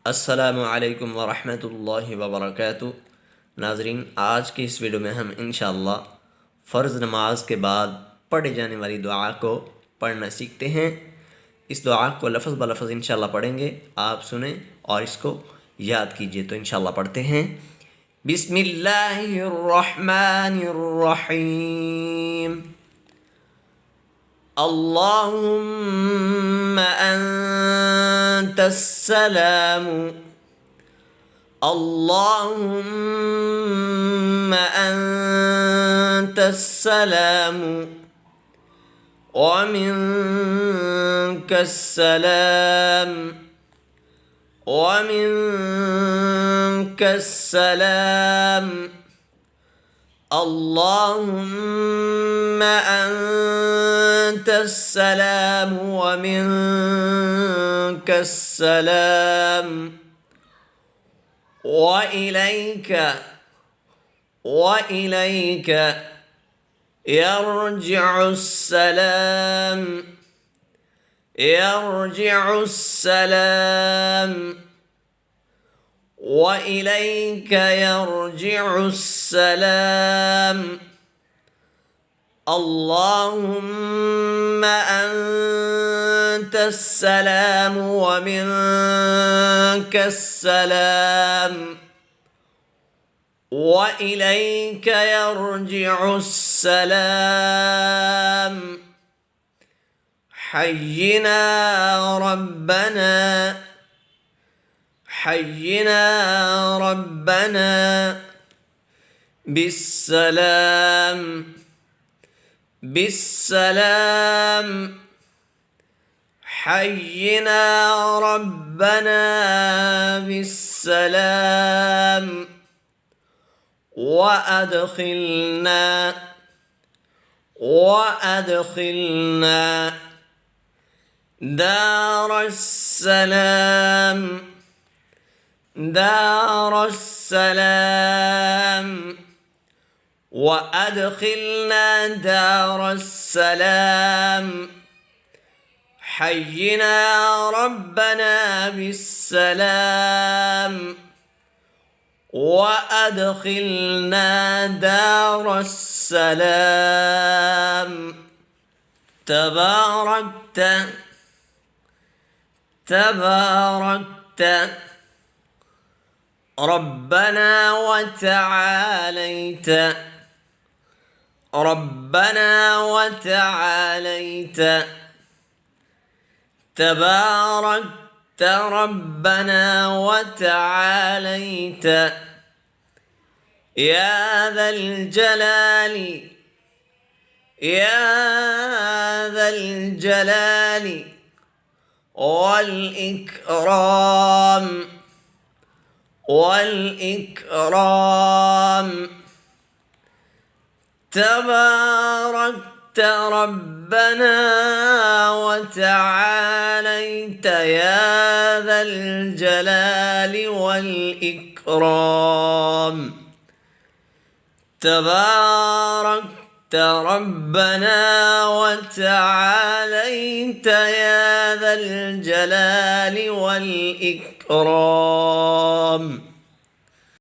अस्सलामु अलैकुम वरहमतुल्लाहि वबरकातुहू। नाजरीन, आज की इस वीडियो में हम इंशाअल्लाह फ़र्ज़ नमाज के बाद पढ़ी जाने वाली दुआ को पढ़ना सीखते हैं। इस दुआ को लफ्ज़ ब लफ्ज़ इंशाअल्लाह पढ़ेंगे, आप सुने और इसको याद कीजिए। तो इंशाअल्लाह पढ़ते हैं। बिस्मिल्लाहिर्रहमानिर्रहीम। अल्लाहुम्मा अंतस्सलामु अल्लाहुम्मा अंतस्सलामु व मिनकस्सलाम अल्लाहुम्मा अंतस्सलाम व मिनकस्सलाम وإليك يرجع السلام وإليك يرجع السلام اللهم أنت السلام ومنك السلام وإليك يرجع السلام حينا ربنا بالسلام حينا ربنا بالسلام وأدخلنا دار السلام وأدخلنا دار السلام حينا ربنا بالسلام وأدخلنا دار السلام تباركت ربنا وتعاليت تباركت ربنا وتعاليت يا ذا الجلال والإكرام تباركت ربنا وتعاليت يا ذا الجلال والإكرام تباركت ربنا وتعاليت يا ذا الجلال والإكرام